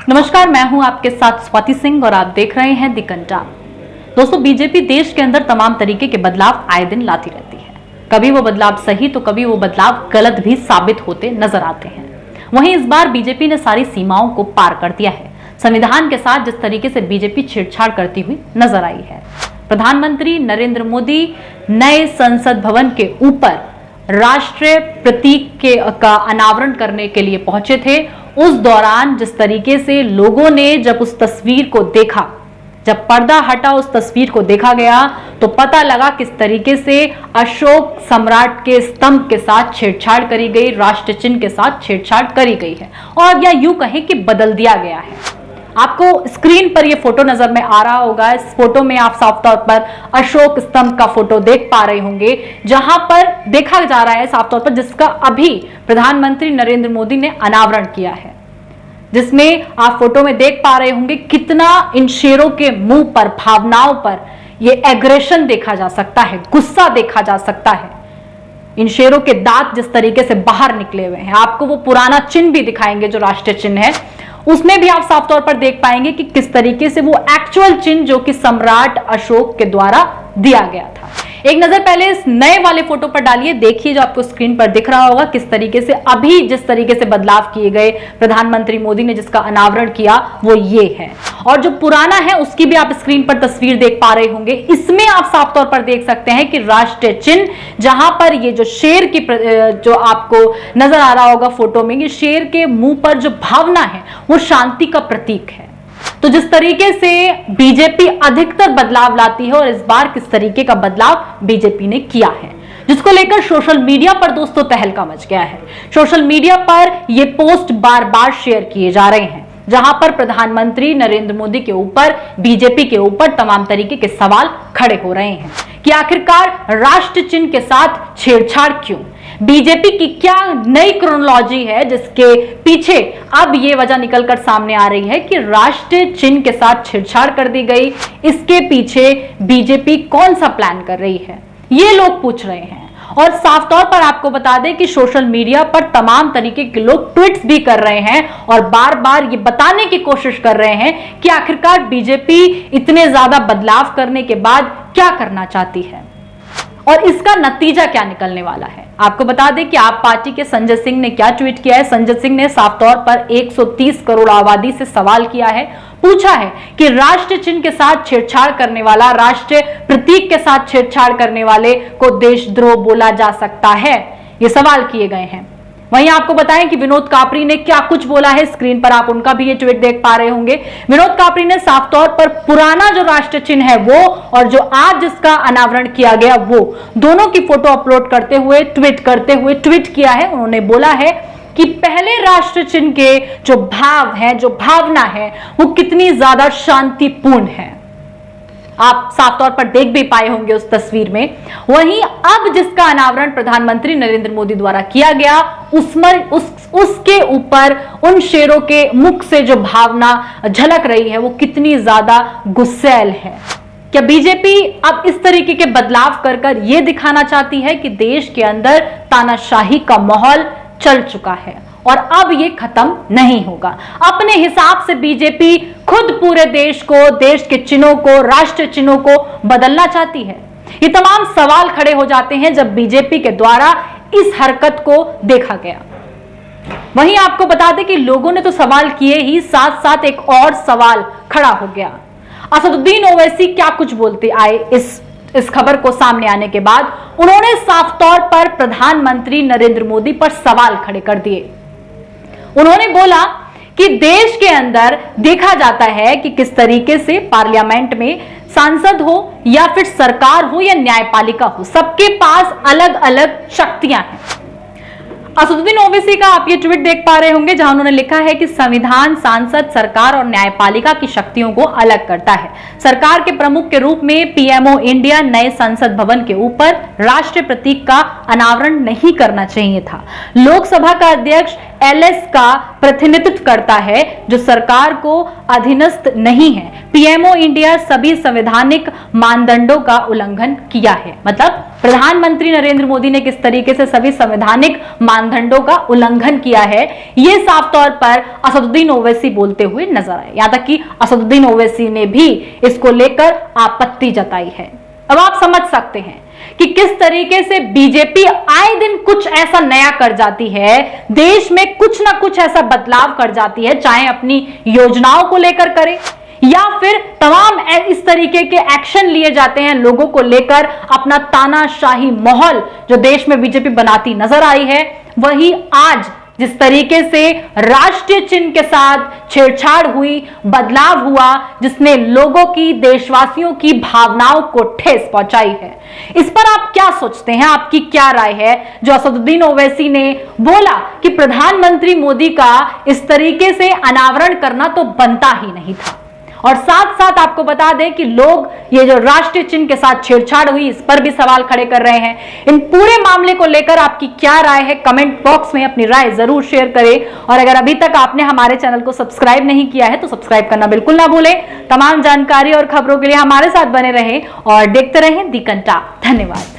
नमस्कार, मैं हूं आपके साथ स्वाति सिंह और आप देख रहे हैं दी कंटा। दोस्तों, बीजेपी देश के अंदर तमाम तरीके के बदलाव आए दिन लाती रहती है। कभी वो बदलाव सही तो कभी वो बदलाव गलत भी साबित होते नजर आते हैं। वहीं इस बार बीजेपी ने सारी सीमाओं को पार कर दिया है। संविधान के साथ जिस तरीके से बीजेपी छेड़छाड़ करती हुई नजर आई है। प्रधानमंत्री नरेंद्र मोदी नए संसद भवन के ऊपर राष्ट्रीय प्रतीक का अनावरण करने के लिए पहुंचे थे। उस दौरान जिस तरीके से लोगों ने जब उस तस्वीर को देखा, जब पर्दा हटा उस तस्वीर को देखा गया तो पता लगा किस तरीके से अशोक सम्राट के स्तंभ के साथ छेड़छाड़ करी गई, राष्ट्र चिन्ह के साथ छेड़छाड़ करी गई है और या यूं कहें कि बदल दिया गया है। आपको स्क्रीन पर ये फोटो नजर में आ रहा होगा। इस फोटो में आप साफ तौर पर अशोक स्तंभ का फोटो देख पा रहे होंगे, जहां पर देखा जा रहा है साफ तौर पर, जिसका अभी प्रधानमंत्री नरेंद्र मोदी ने अनावरण किया है। जिसमें आप फोटो में देख पा रहे होंगे कितना इन शेरों के मुंह पर, भावनाओं पर ये एग्रेशन देखा जा सकता है, गुस्सा देखा जा सकता है। इन शेरों के दांत जिस तरीके से बाहर निकले हुए हैं। आपको वो पुराना चिन्ह भी दिखाएंगे जो राष्ट्रीय चिन्ह है, उसमें भी आप साफ तौर पर देख पाएंगे कि किस तरीके से वो एक्चुअल चिन्ह जो कि सम्राट अशोक के द्वारा दिया गया था। एक नजर पहले इस नए वाले फोटो पर डालिए, देखिए जो आपको स्क्रीन पर दिख रहा होगा किस तरीके से अभी जिस तरीके से बदलाव किए गए, प्रधानमंत्री मोदी ने जिसका अनावरण किया वो ये है। और जो पुराना है उसकी भी आप स्क्रीन पर तस्वीर देख पा रहे होंगे। इसमें आप साफ तौर पर देख सकते हैं कि राष्ट्रीय चिन्ह, जहां पर ये जो शेर की जो आपको नजर आ रहा होगा फोटो में, ये शेर के मुंह पर जो भावना है वो शांति का प्रतीक है। तो जिस तरीके से बीजेपी अधिकतर बदलाव लाती है और इस बार किस तरीके का बदलाव बीजेपी ने किया है, जिसको लेकर सोशल मीडिया पर दोस्तों तहलका मच गया है। सोशल मीडिया पर ये पोस्ट बार बार शेयर किए जा रहे हैं, जहां पर प्रधानमंत्री नरेंद्र मोदी के ऊपर, बीजेपी के ऊपर तमाम तरीके के सवाल खड़े हो रहे हैं कि आखिरकार राष्ट्र चिन्ह के साथ छेड़छाड़ क्यों? बीजेपी की क्या नई क्रोनोलॉजी है जिसके पीछे अब ये वजह निकलकर सामने आ रही है कि राष्ट्रीय चिन्ह के साथ छेड़छाड़ कर दी गई? इसके पीछे बीजेपी कौन सा प्लान कर रही है, ये लोग पूछ रहे हैं। और साफ तौर पर आपको बता दें कि सोशल मीडिया पर तमाम तरीके के लोग ट्वीट्स भी कर रहे हैं और बार बार ये बताने की कोशिश कर रहे हैं कि आखिरकार बीजेपी इतने ज्यादा बदलाव करने के बाद क्या करना चाहती है और इसका नतीजा क्या निकलने वाला है। आपको बता दें कि आप पार्टी के संजय सिंह ने क्या ट्वीट किया है। संजय सिंह ने साफ तौर पर 130 करोड़ आबादी से सवाल किया है, पूछा है कि राष्ट्रीय चिन्ह के साथ छेड़छाड़ करने वाला, राष्ट्रीय प्रतीक के साथ छेड़छाड़ करने वाले को देशद्रोह बोला जा सकता है? ये सवाल किए गए हैं। वहीं आपको बताएं कि विनोद कापरी ने क्या कुछ बोला है। स्क्रीन पर आप उनका भी ये ट्वीट देख पा रहे होंगे। विनोद कापरी ने साफ तौर पर पुराना जो राष्ट्रीय चिन्ह है वो और जो आज जिसका अनावरण किया गया वो दोनों की फोटो अपलोड करते हुए ट्वीट किया है। उन्होंने बोला है कि पहले राष्ट्र चिन्ह के जो भाव है, जो भावना है, वो कितनी ज्यादा शांतिपूर्ण है। आप साफ तौर पर देख भी पाए होंगे उस तस्वीर में। वहीं अब जिसका अनावरण प्रधानमंत्री नरेंद्र मोदी द्वारा किया गया, उसके ऊपर उन शेरों के मुख से जो भावना झलक रही है वो कितनी ज्यादा गुस्सैल है। क्या बीजेपी अब इस तरीके के बदलाव कर ये दिखाना चाहती है कि देश के अंदर तानाशाही का माहौल चल चुका है और अब ये खत्म नहीं होगा? अपने हिसाब से बीजेपी खुद पूरे देश को, देश के चिन्हों को, राष्ट्रीय चिन्हों को बदलना चाहती है। ये तमाम सवाल खड़े हो जाते हैं जब बीजेपी के द्वारा इस हरकत को देखा गया। वहीं आपको बता दें कि लोगों ने तो सवाल किए ही, साथ साथ एक और सवाल खड़ा हो गया। असदुद्दीन ओवैसी क्या कुछ बोलते आए इस खबर को सामने आने के बाद? उन्होंने साफ तौर पर प्रधानमंत्री नरेंद्र मोदी पर सवाल खड़े कर दिए। उन्होंने बोला कि देश के अंदर देखा जाता है कि किस तरीके से पार्लियामेंट में सांसद हो या फिर सरकार हो या न्यायपालिका हो, सबके पास अलग अलग शक्तियां हैं। असदुद्दीन ओवैसी का आप ये ट्वीट देख पा रहे होंगे, जहां उन्होंने लिखा है कि संविधान सांसद, सरकार और न्यायपालिका की शक्तियों को अलग करता है। सरकार के प्रमुख के रूप में पीएमओ इंडिया नए संसद भवन के ऊपर राष्ट्रीय प्रतीक का अनावरण नहीं करना चाहिए था। लोकसभा का अध्यक्ष एलएस का प्रतिनिधित्व करता है जो सरकार को अधीनस्थ नहीं है। पीएमओ इंडिया सभी संवैधानिक मानदंडों का उल्लंघन किया है। मतलब प्रधानमंत्री नरेंद्र मोदी ने किस तरीके से सभी संवैधानिक मानदंडों का उल्लंघन किया है, यह साफ तौर पर असदुद्दीन ओवैसी बोलते हुए नजर आए। यहां तक कि असदुद्दीन ओवैसी ने भी इसको लेकर आपत्ति जताई है। अब आप समझ सकते हैं कि किस तरीके से बीजेपी आए दिन कुछ ऐसा नया कर जाती है, देश में कुछ ना कुछ ऐसा बदलाव कर जाती है, चाहे अपनी योजनाओं को लेकर करे या फिर तमाम इस तरीके के एक्शन लिए जाते हैं लोगों को लेकर। अपना तानाशाही माहौल जो देश में बीजेपी बनाती नजर आई है, वही आज जिस तरीके से राष्ट्रीय चिन्ह के साथ छेड़छाड़ हुई, बदलाव हुआ, जिसने लोगों की, देशवासियों की भावनाओं को ठेस पहुंचाई है, इस पर आप क्या सोचते हैं? आपकी क्या राय है? जो असदुद्दीन ओवैसी ने बोला कि प्रधानमंत्री मोदी का इस तरीके से अनावरण करना तो बनता ही नहीं था, और साथ साथ आपको बता दें कि लोग ये जो राष्ट्रीय चिन्ह के साथ छेड़छाड़ हुई, इस पर भी सवाल खड़े कर रहे हैं। इन पूरे मामले को लेकर आपकी क्या राय है? कमेंट बॉक्स में अपनी राय जरूर शेयर करें, और अगर अभी तक आपने हमारे चैनल को सब्सक्राइब नहीं किया है तो सब्सक्राइब करना बिल्कुल ना भूलें। तमाम जानकारी और खबरों के लिए हमारे साथ बने रहें और देखते रहें दी कंटा। धन्यवाद।